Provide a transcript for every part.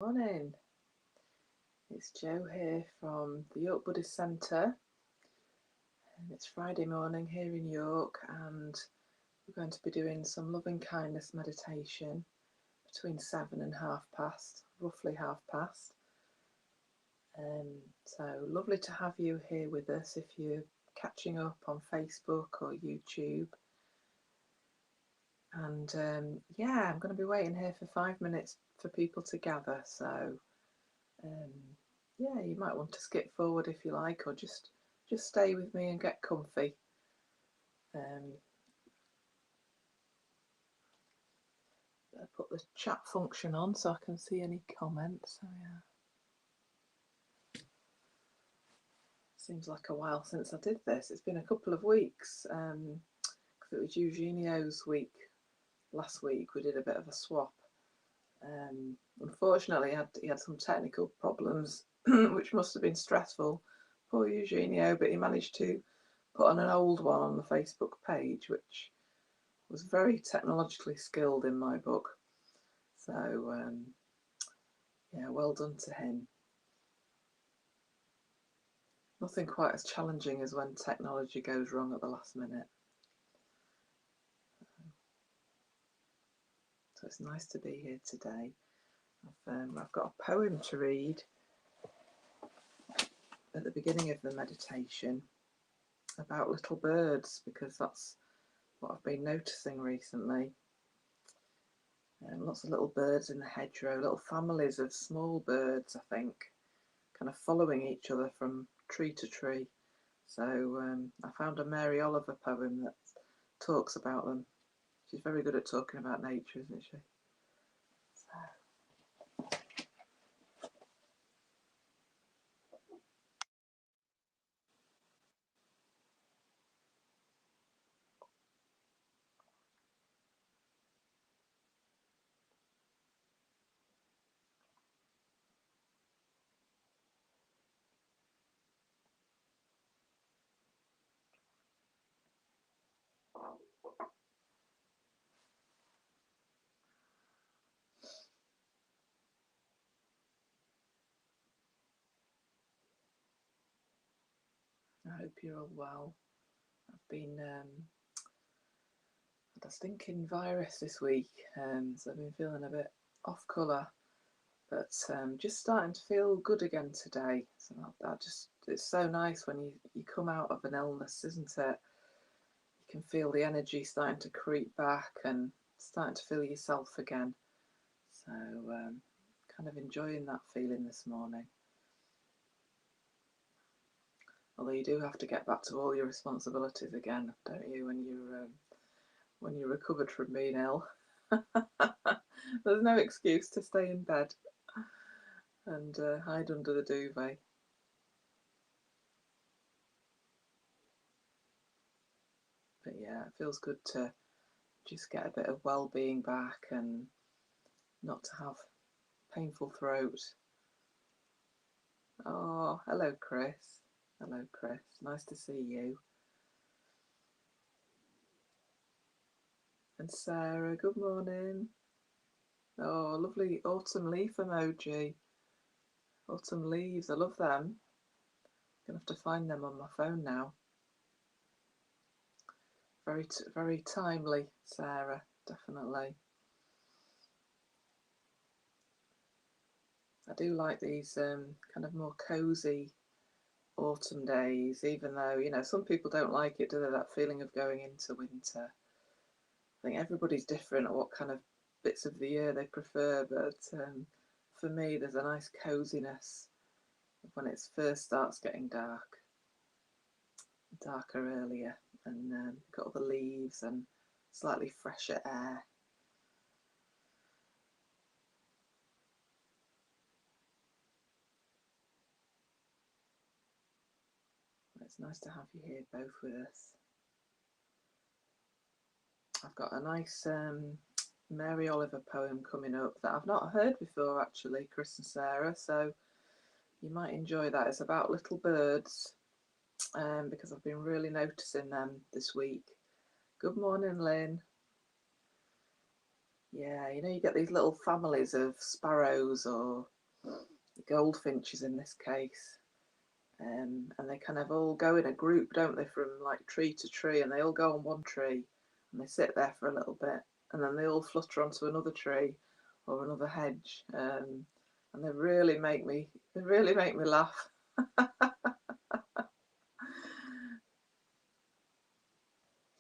Morning, it's Jo here from the York Buddhist Centre, and it's Friday morning here in York, and we're going to be doing some loving kindness meditation between 7 and roughly half past. So lovely to have you here with us if you're catching up on Facebook or YouTube. And I'm going to be waiting here for 5 minutes for people to gather, so you might want to skip forward if you like, or just stay with me and get comfy. I put the chat function on so I can see any comments. So yeah, seems like a while since I did this. It's been a couple of weeks because it was Eugenio's week last week. We did a bit of a swap. Unfortunately, he had some technical problems, which must have been stressful. Poor Eugenio, but he managed to put on an old one on the Facebook page, which was very technologically skilled in my book. So well done to him. Nothing quite as challenging as when technology goes wrong at the last minute. So it's nice to be here today. I've got a poem to read at the beginning of the meditation about little birds, because that's what I've been noticing recently. Lots of little birds in the hedgerow, little families of small birds, I think, kind of following each other from tree to tree. So I found a Mary Oliver poem that talks about them. She's very good at talking about nature, isn't she? I hope you're all well. I've been had a stinking virus this week, so I've been feeling a bit off colour, but just starting to feel good again today. So it's so nice when you come out of an illness, isn't it? You can feel the energy starting to creep back and starting to feel yourself again. So kind of enjoying that feeling this morning. Although you do have to get back to all your responsibilities again, don't you, when you're recovered from being ill. There's no excuse to stay in bed and hide under the duvet. But yeah, it feels good to just get a bit of well-being back and not to have painful throat. Oh, hello Chris. Hello Chris, nice to see you. And Sarah, good morning. Oh, lovely autumn leaf emoji. Autumn leaves, I love them. Gonna have to find them on my phone now. Very timely, Sarah, definitely. I do like these kind of more cosy autumn days, even though, some people don't like it, do they, that feeling of going into winter. I think everybody's different at what kind of bits of the year they prefer, but for me there's a nice coziness when it first starts getting darker earlier, and got all the leaves and slightly fresher air. It's nice to have you here both with us. I've got a nice Mary Oliver poem coming up that I've not heard before, actually, Chris and Sarah, so you might enjoy that. It's about little birds, because I've been really noticing them this week. Good morning, Lynn. Yeah, you know, you get these little families of sparrows or goldfinches in this case, and they kind of all go in a group, don't they, from like tree to tree, and they all go on one tree and they sit there for a little bit, and then they all flutter onto another tree or another hedge, and they really make me laugh.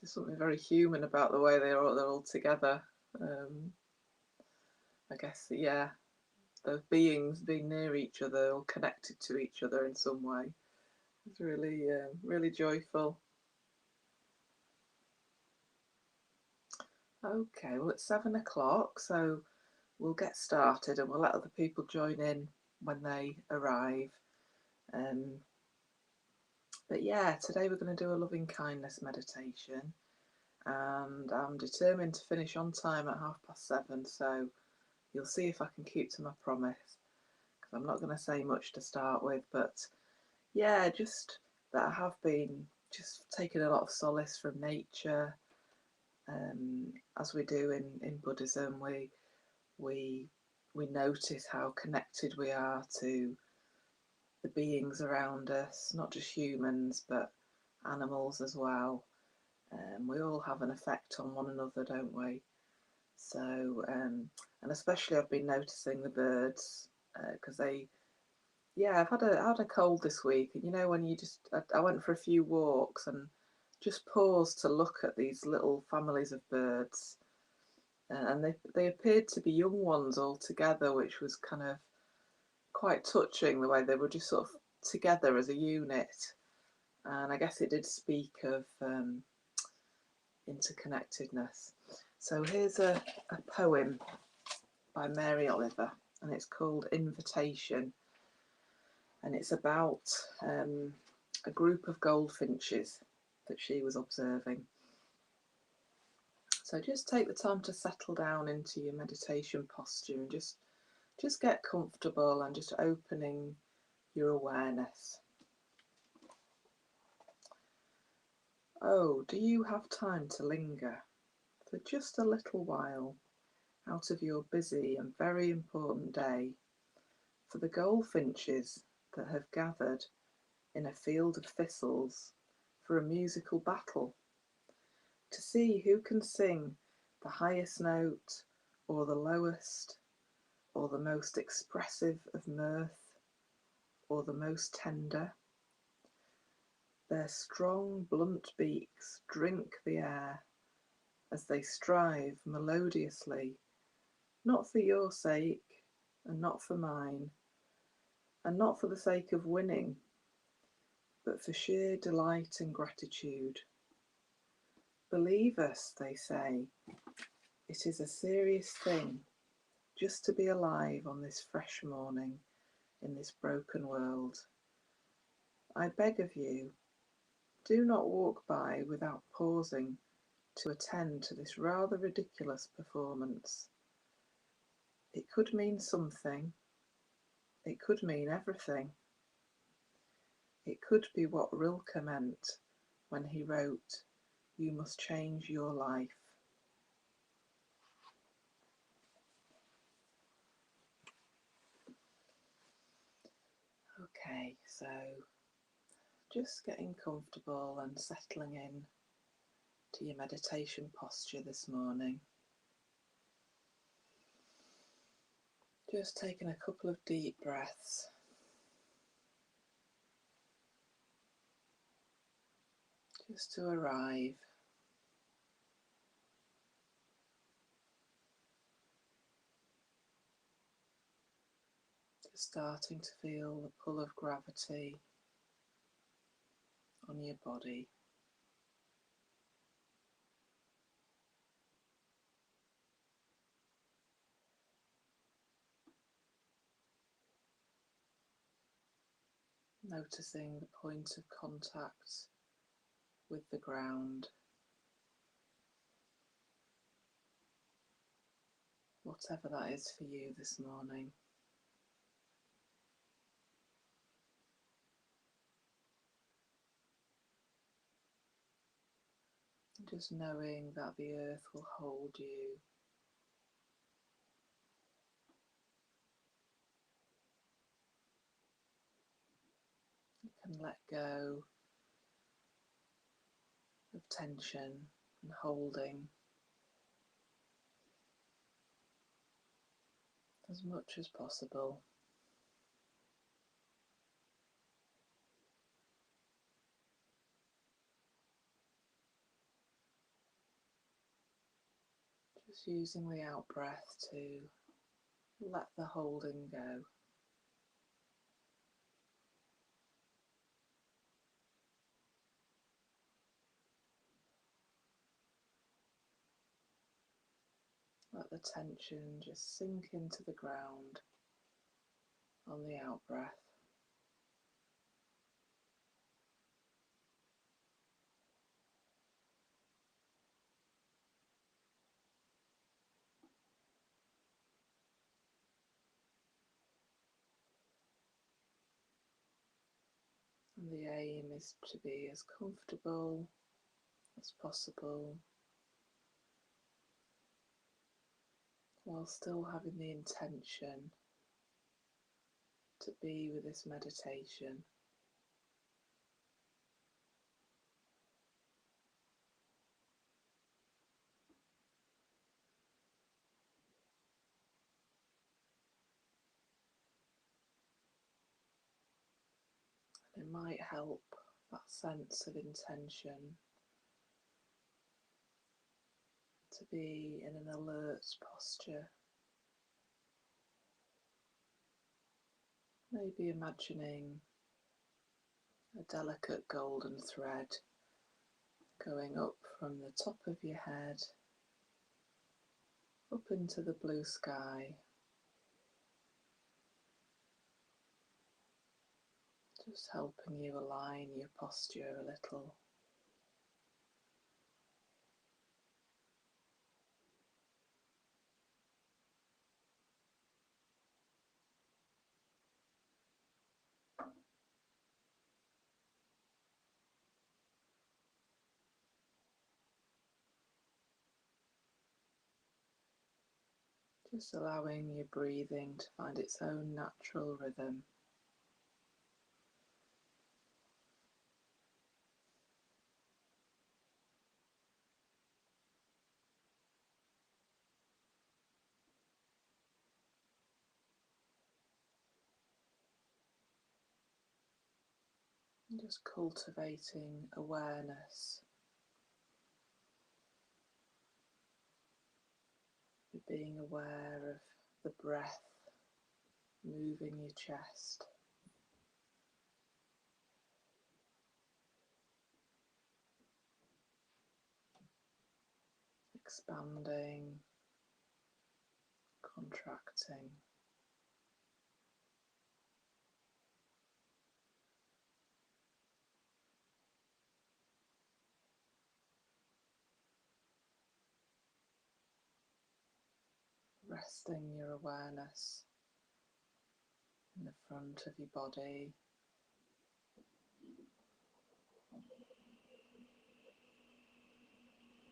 There's something very human about the way they're all together. Um, I guess, yeah, those beings being near each other or connected to each other in some way. It's really, really joyful. Okay, well, it's 7 o'clock, so we'll get started and we'll let other people join in when they arrive. Um, but yeah, today we're going to do a loving kindness meditation, and I'm determined to finish on time at 7:30, so you'll see if I can keep to my promise, because I'm not going to say much to start with, but yeah, just that I have been just taking a lot of solace from nature. As we do in Buddhism, we we notice how connected we are to the beings around us, not just humans but animals as well. We all have an effect on one another, don't we? So, and especially I've been noticing the birds, because yeah, I've had a cold this week, and you know when I went for a few walks and just paused to look at these little families of birds, and they appeared to be young ones all together, which was kind of quite touching the way they were just sort of together as a unit. And I guess it did speak of interconnectedness. So here's a poem by Mary Oliver, and it's called Invitation, and it's about a group of goldfinches that she was observing. So just take the time to settle down into your meditation posture and just get comfortable and just opening your awareness. Oh, do you have time to linger for just a little while out of your busy and very important day for the goldfinches that have gathered in a field of thistles for a musical battle, to see who can sing the highest note or the lowest, or the most expressive of mirth or the most tender? Their strong blunt beaks drink the air as they strive melodiously, not for your sake and not for mine, and not for the sake of winning, but for sheer delight and gratitude. Believe us, they say, it is a serious thing just to be alive on this fresh morning in this broken world. I beg of you, do not walk by without pausing to attend to this rather ridiculous performance. It could mean something. It could mean everything. It could be what Rilke meant when he wrote, "You must change your life." Okay, so just getting comfortable and settling in to your meditation posture this morning. Just taking a couple of deep breaths. Just to arrive. Just starting to feel the pull of gravity on your body. Noticing the point of contact with the ground, whatever that is for you this morning. Just knowing that the earth will hold you and let go of tension and holding as much as possible. Just using the out breath to let the holding go. Let the tension just sink into the ground on the out breath. And the aim is to be as comfortable as possible while still having the intention to be with this meditation. It might help, that sense of intention, to be in an alert posture. Maybe imagining a delicate golden thread going up from the top of your head up into the blue sky, just helping you align your posture a little. Just allowing your breathing to find its own natural rhythm. And just cultivating awareness, being aware of the breath moving your chest, expanding, contracting. Resting your awareness in the front of your body,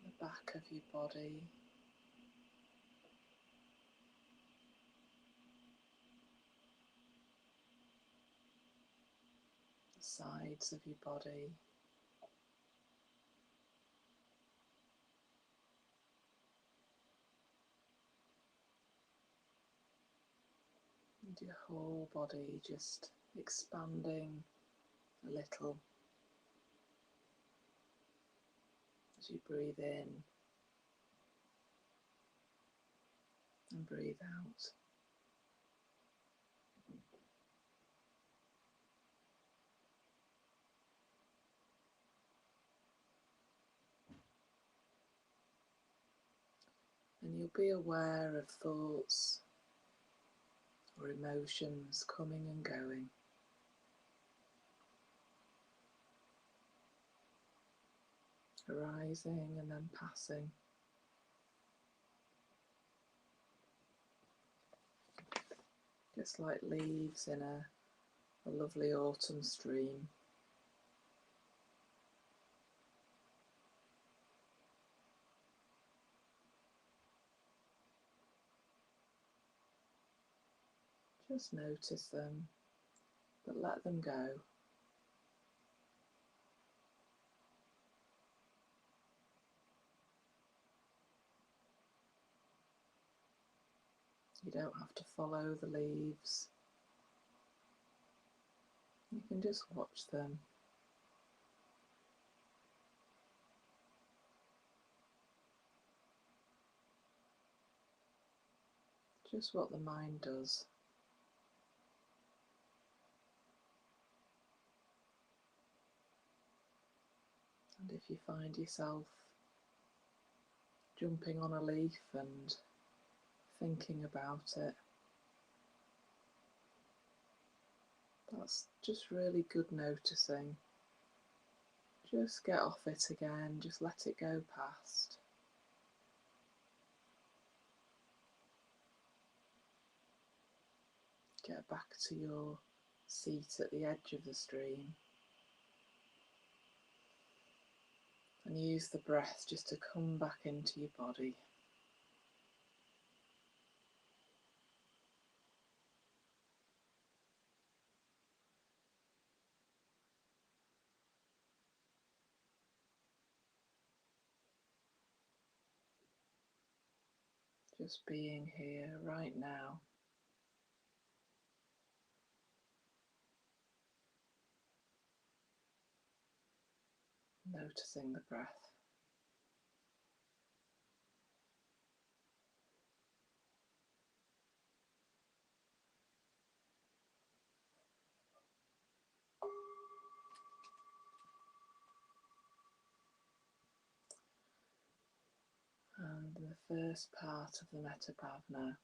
the back of your body, the sides of your body, and your whole body just expanding a little as you breathe in and breathe out. And you'll be aware of thoughts or emotions coming and going. Arising and then passing. Just like leaves in a lovely autumn stream. Just notice them, but let them go. You don't have to follow the leaves. You can just watch them. Just what the mind does. And if you find yourself jumping on a leaf and thinking about it, that's just really good noticing. Just get off it again, just let it go past. Get back to your seat at the edge of the stream and use the breath just to come back into your body. Just being here right now. Noticing the breath. And the first part of the Metta Bhavana,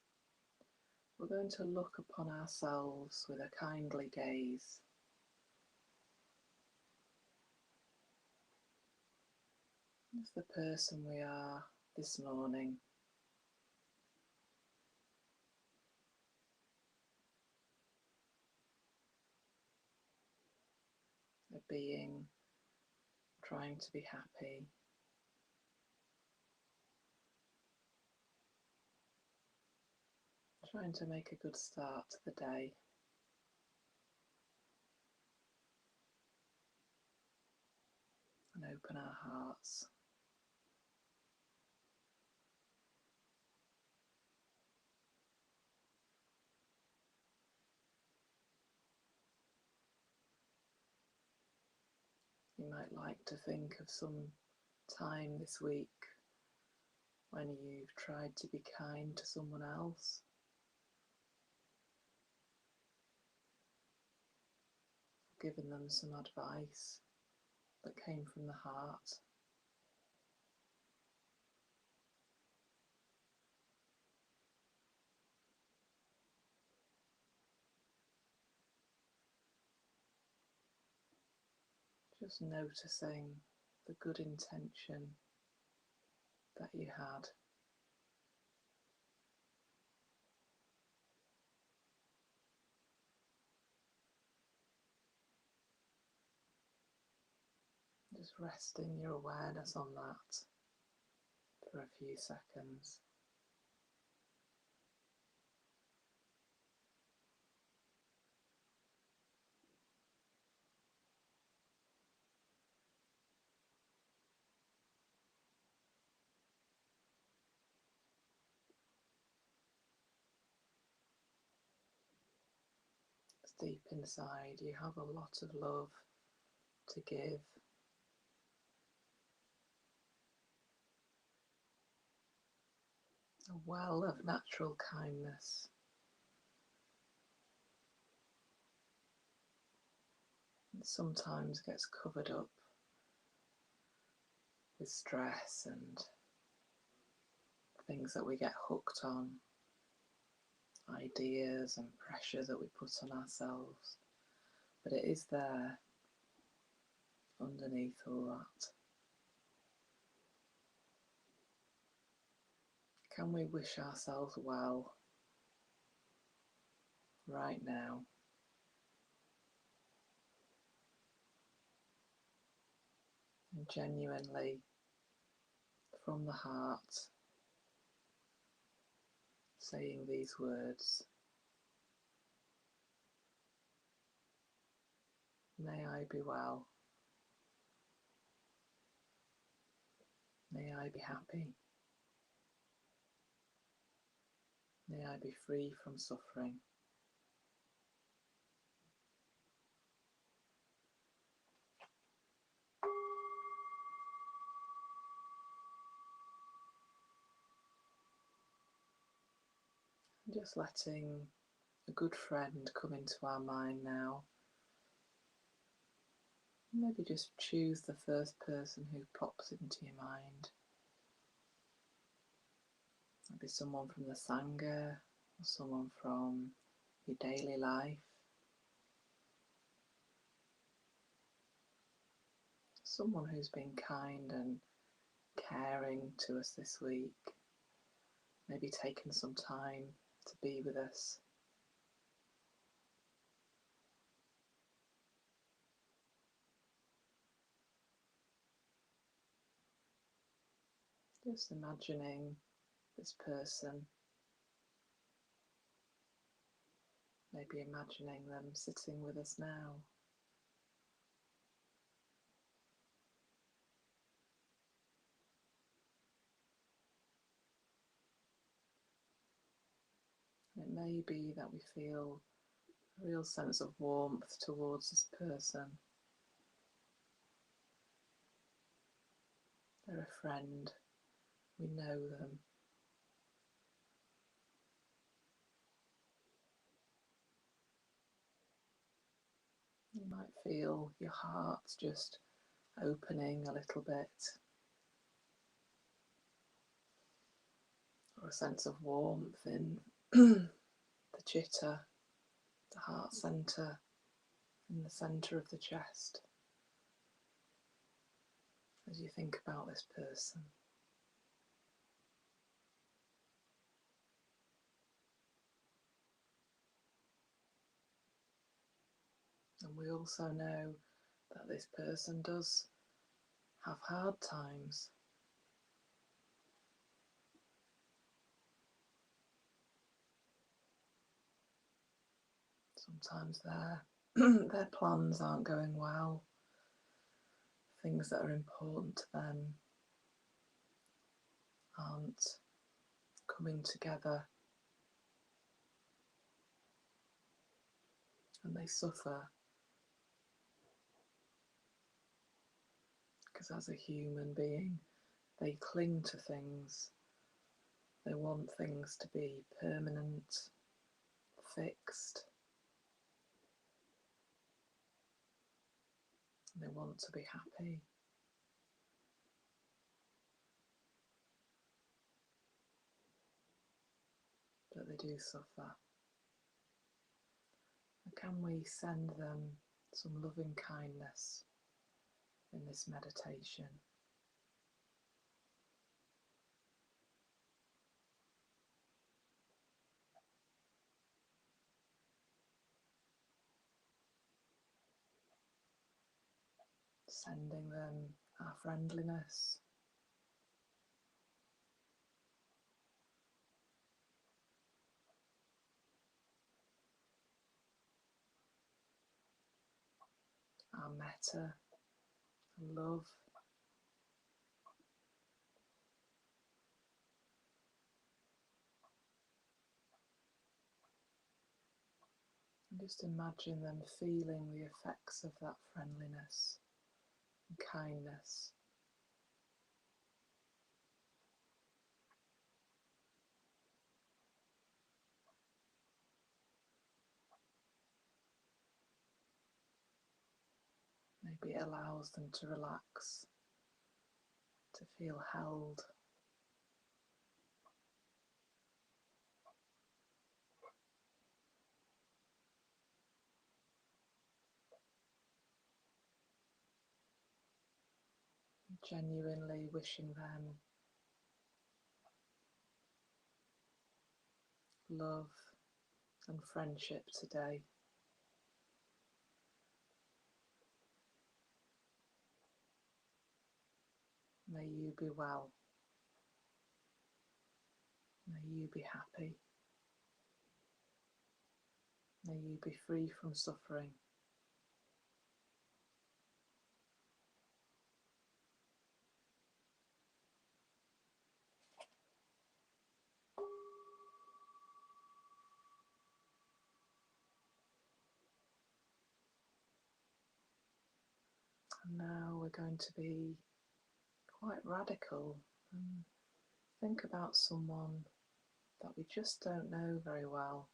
we're going to look upon ourselves with a kindly gaze. As the person we are this morning. A being trying to be happy. Trying to make a good start to the day. And open our hearts. You might like to think of some time this week when you've tried to be kind to someone else. Given them some advice that came from the heart. Just noticing the good intention that you had. Just resting your awareness on that for a few seconds. Deep inside, you have a lot of love to give. A well of natural kindness. It sometimes gets covered up with stress and things that we get hooked on, ideas and pressure that we put on ourselves. But it is there underneath all that. Can we wish ourselves well right now? And genuinely, from the heart, saying these words. May I be well. May I be happy. May I be free from suffering. Just letting a good friend come into our mind now. Maybe just choose the first person who pops into your mind. Maybe someone from the Sangha, or someone from your daily life. Someone who's been kind and caring to us this week. Maybe taken some time to be with us. Just imagining this person. Maybe imagining them sitting with us now. It may be that we feel a real sense of warmth towards this person. They're a friend. We know them. You might feel your heart just opening a little bit, or a sense of warmth in the chitta, the heart centre, in the centre of the chest, as you think about this person. And we also know that this person does have hard times. Sometimes their plans aren't going well. Things that are important to them aren't coming together, and they suffer because as a human being they cling to things. They want things to be permanent, fixed. They want to be happy. But they do suffer. And can we send them some loving kindness in this meditation? Sending them our friendliness, our metta, love, and just imagine them feeling the effects of that friendliness and kindness. Maybe it allows them to relax, to feel held. Genuinely wishing them love and friendship today. May you be well. May you be happy. May you be free from suffering. And now we're going to be quite radical and think about someone that we just don't know very well.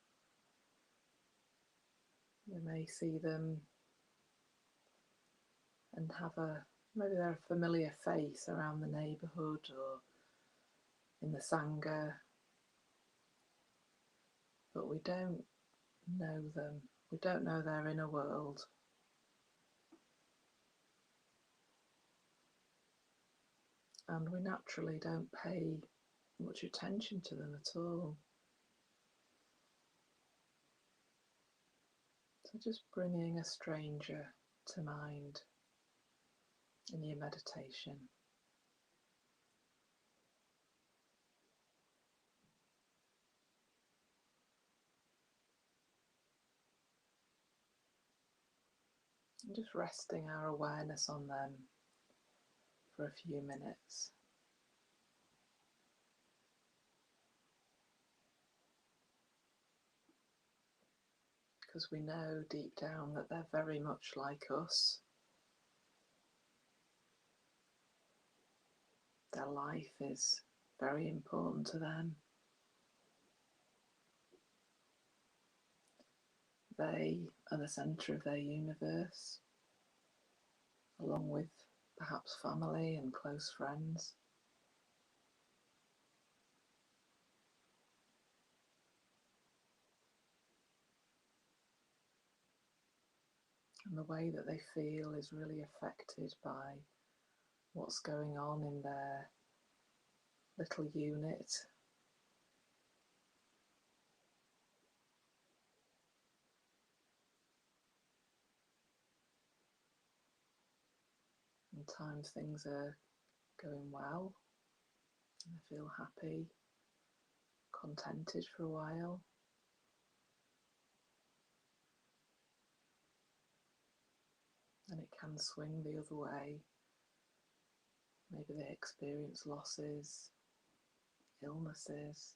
We may see them and maybe they're a familiar face around the neighbourhood or in the Sangha, but we don't know them. We don't know their inner world. And we naturally don't pay much attention to them at all. So just bringing a stranger to mind in your meditation. And just resting our awareness on them for a few minutes. Because we know deep down that they're very much like us. Their life is very important to them. They are the centre of their universe, along with perhaps family and close friends. And the way that they feel is really affected by what's going on in their little unit. Sometimes things are going well and I feel happy, contented for a while. And it can swing the other way. Maybe they experience losses, illnesses,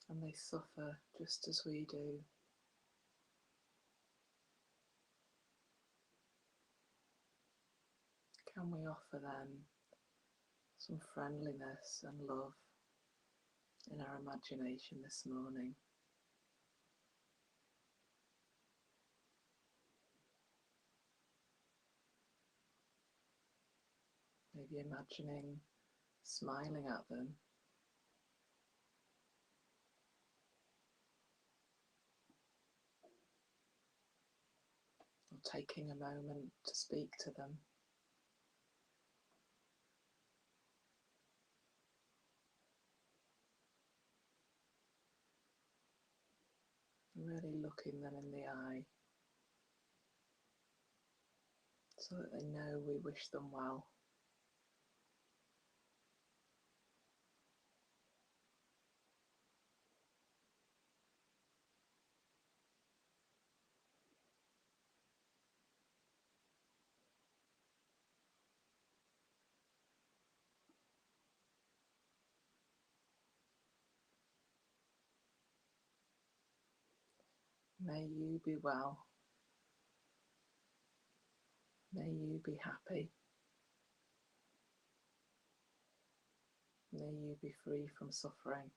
and they suffer just as we do. Can we offer them some friendliness and love in our imagination this morning? Maybe imagining smiling at them, or taking a moment to speak to them. Really looking them in the eye so that they know we wish them well. May you be well. May you be happy. May you be free from suffering.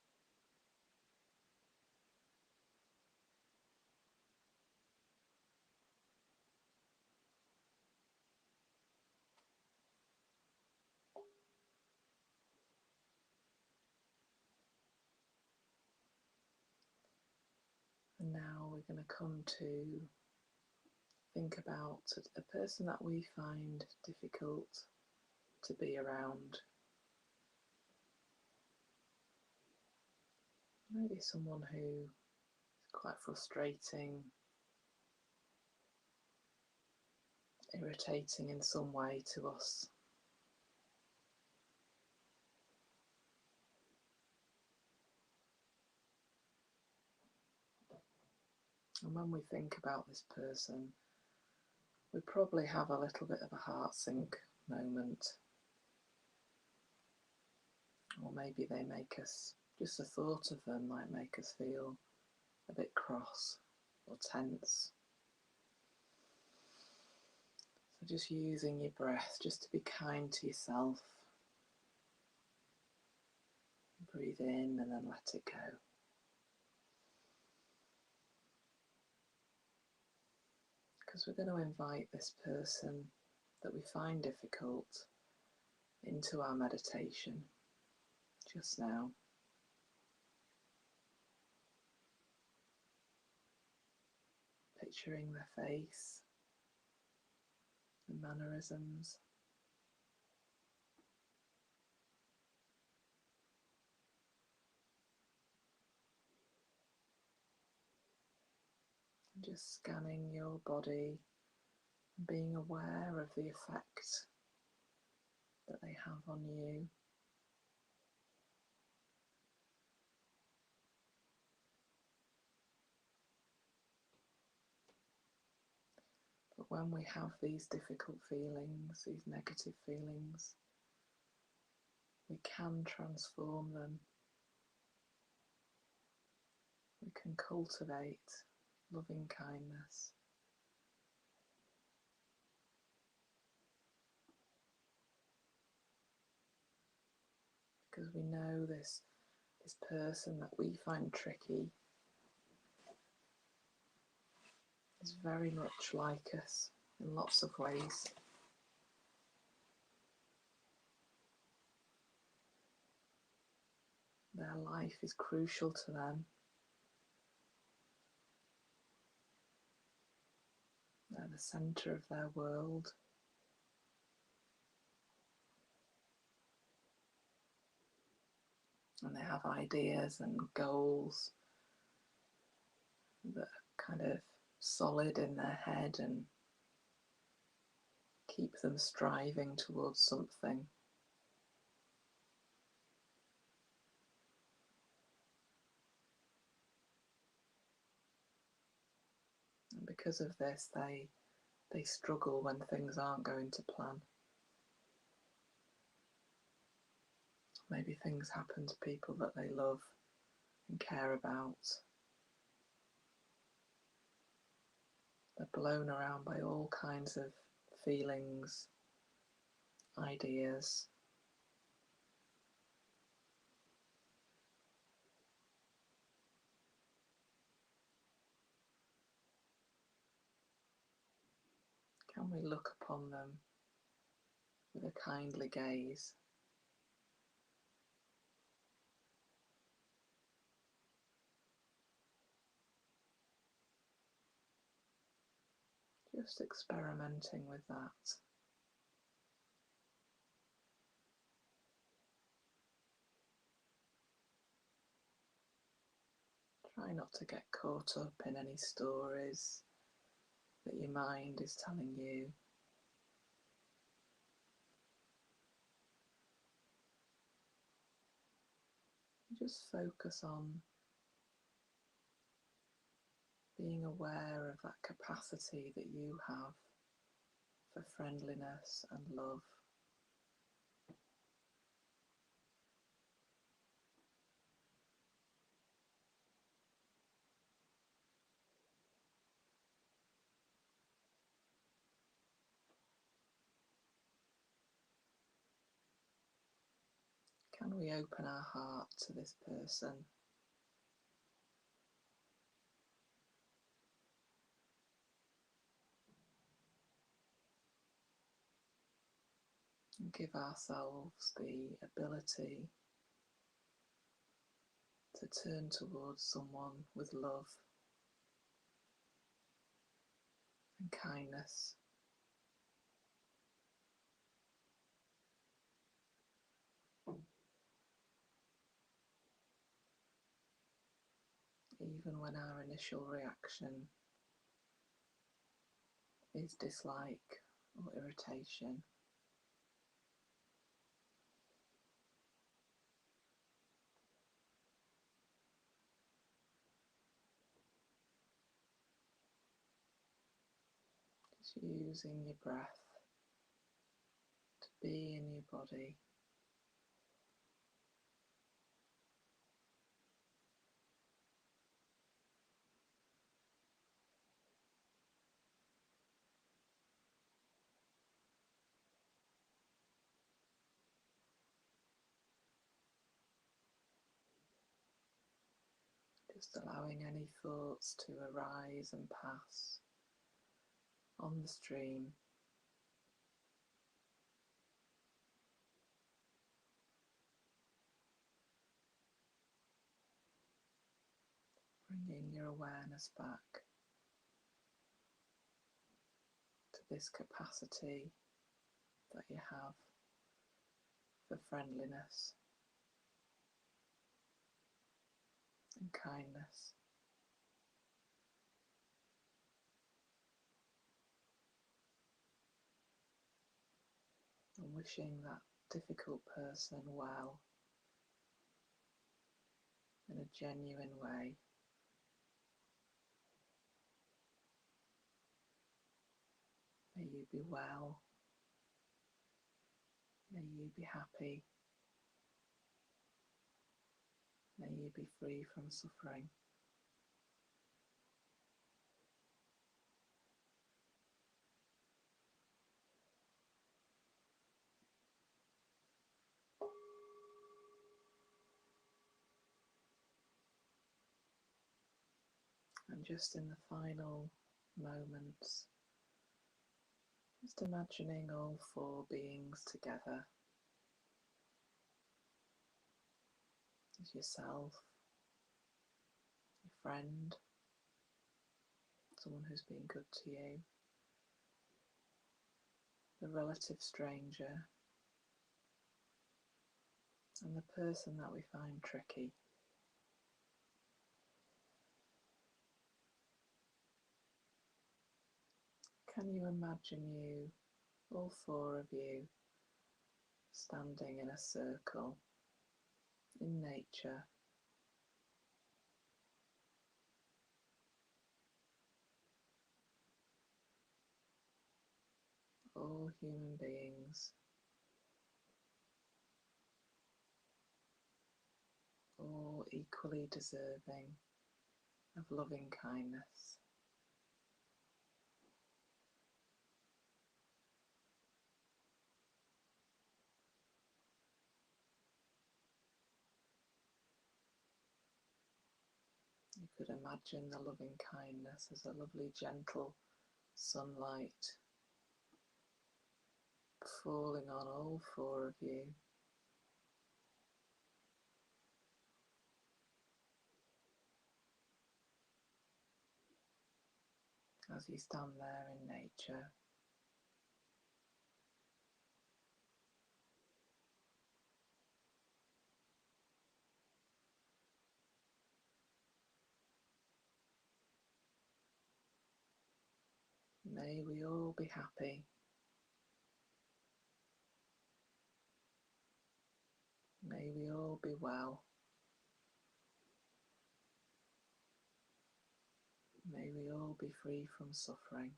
And now we're going to come to think about a person that we find difficult to be around. Maybe someone who is quite frustrating, irritating in some way to us. And when we think about this person, we probably have a little bit of a heart sink moment. Or maybe they make us, just the thought of them might make us feel a bit cross or tense. Just using your breath just to be kind to yourself. Breathe in and then let it go. Because we're going to invite this person that we find difficult into our meditation just now. Picturing their face, the mannerisms. And just scanning your body, being aware of the effect that they have on you. But when we have these difficult feelings, these negative feelings, we can transform them. We can cultivate loving kindness. Because we know this person that we find tricky is very much like us in lots of ways. Their life is crucial to them. They're the centre of their world. And they have ideas and goals that are kind of solid in their head and keep them striving towards something. And because of this, they struggle when things aren't going to plan. Maybe things happen to people that they love and care about. They're blown around by all kinds of feelings, ideas. Can we look upon them with a kindly gaze? Just experimenting with that. Try not to get caught up in any stories that your mind is telling you. Just focus on being aware of that capacity that you have for friendliness and love. Can we open our heart to this person? And give ourselves the ability to turn towards someone with love and kindness. Even when our initial reaction is dislike or irritation. Just using your breath to be in your body. Just allowing any thoughts to arise and pass on the stream. Bringing your awareness back to this capacity that you have for friendliness and kindness. And wishing that difficult person well in a genuine way. May you be well. May you be happy. May you be free from suffering. And just in the final moments, just imagining all four beings together as yourself, your friend, someone who's been good to you, the relative stranger, and the person that we find tricky. Can you imagine you, all four of you, standing in a circle in nature, all human beings, all equally deserving of loving kindness. You could imagine the loving kindness as a lovely gentle sunlight falling on all four of you. As you stand there in nature, may we all be happy. May we all be well. May we all be free from suffering.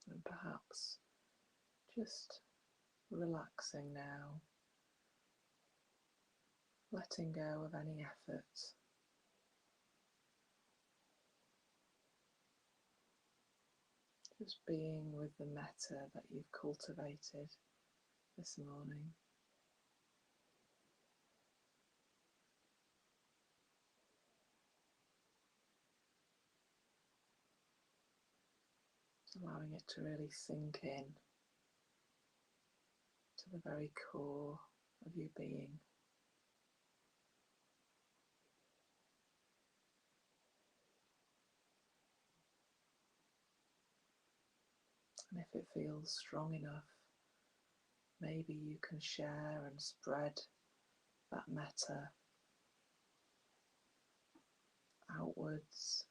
And perhaps just relaxing now, letting go of any effort, just being with the metta that you've cultivated this morning. Allowing it to really sink in to the very core of your being. And if it feels strong enough, maybe you can share and spread that metta outwards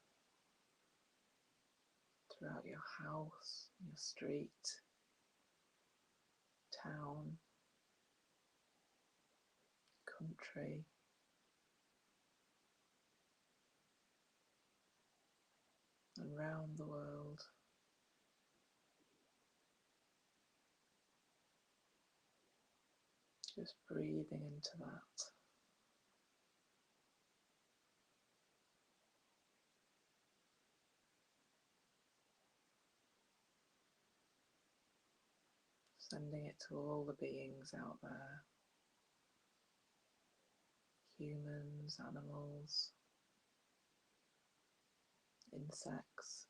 throughout your house, your street, town, country, and round the world. Just breathing into that. Sending it to all the beings out there. Humans, animals, insects.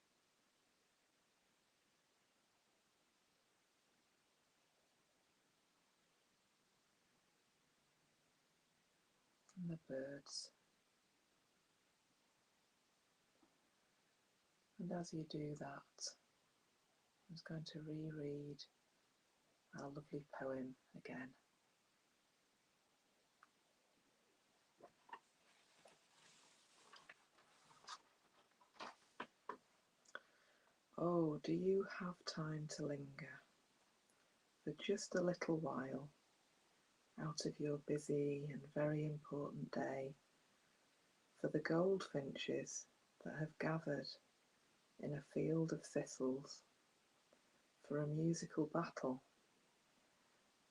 And the birds. And as you do that, I'm just going to reread our lovely poem again. Oh, do you have time to linger for just a little while out of your busy and very important day for the goldfinches that have gathered in a field of thistles for a musical battle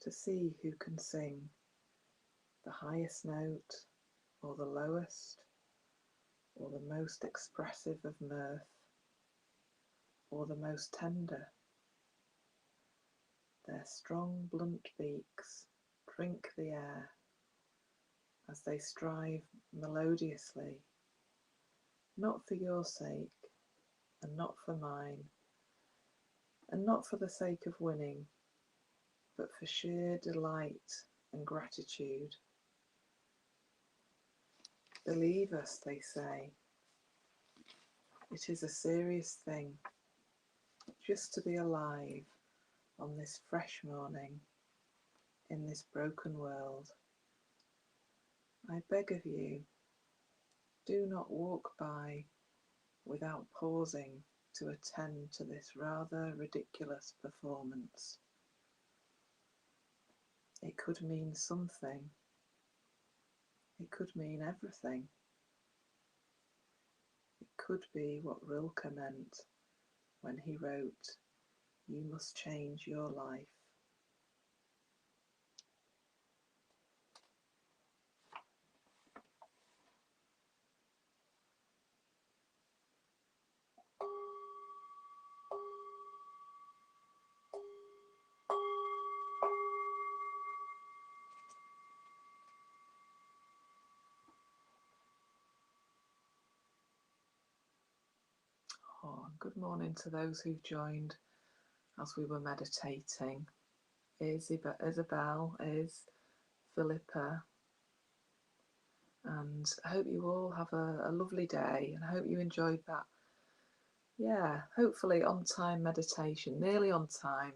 to see who can sing the highest note or the lowest or the most expressive of mirth or the most tender. Their strong blunt beaks drink the air as they strive melodiously, not for your sake and not for mine, and not for the sake of winning, but for sheer delight and gratitude. Believe us, they say. It is a serious thing just to be alive on this fresh morning in this broken world. I beg of you, do not walk by without pausing to attend to this rather ridiculous performance. It could mean something. It could mean everything. It could be what Rilke meant when he wrote, "You must change your life." Oh, good morning to those who joined as we were meditating. Isabel, Philippa, and I hope you all have a lovely day, and I hope you enjoyed that. Yeah, hopefully on time meditation, nearly on time.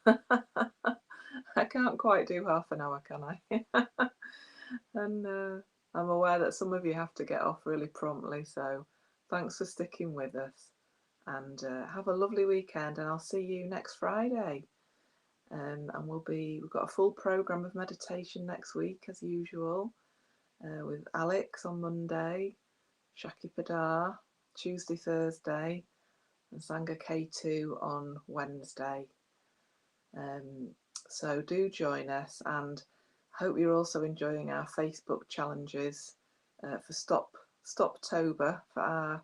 I can't quite do half an hour, can I? And I'm aware that some of you have to get off really promptly, so thanks for sticking with us, and have a lovely weekend, and I'll see you next Friday. And we've got a full program of meditation next week as usual, with Alex on Monday, Shaki Padar Tuesday, Thursday, and Sangha K2 on Wednesday. So do join us, and hope you're also enjoying our Facebook challenges for Stoptober, for our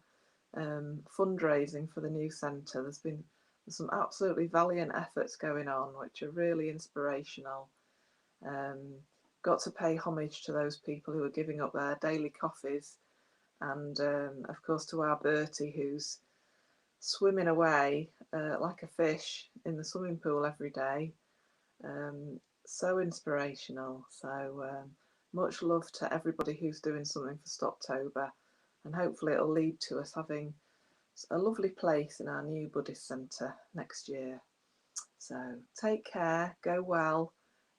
fundraising for the new centre. There's some absolutely valiant efforts going on, which are really inspirational. Got to pay homage to those people who are giving up their daily coffees, and of course to our Bertie, who's swimming away like a fish in the swimming pool every day. So inspirational. So much love to everybody who's doing something for Stoptober, and hopefully it'll lead to us having a lovely place in our new Buddhist Centre next year. So take care, go well,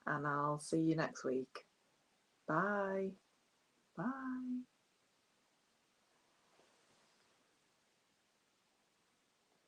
and I'll see you next week. Bye. Bye.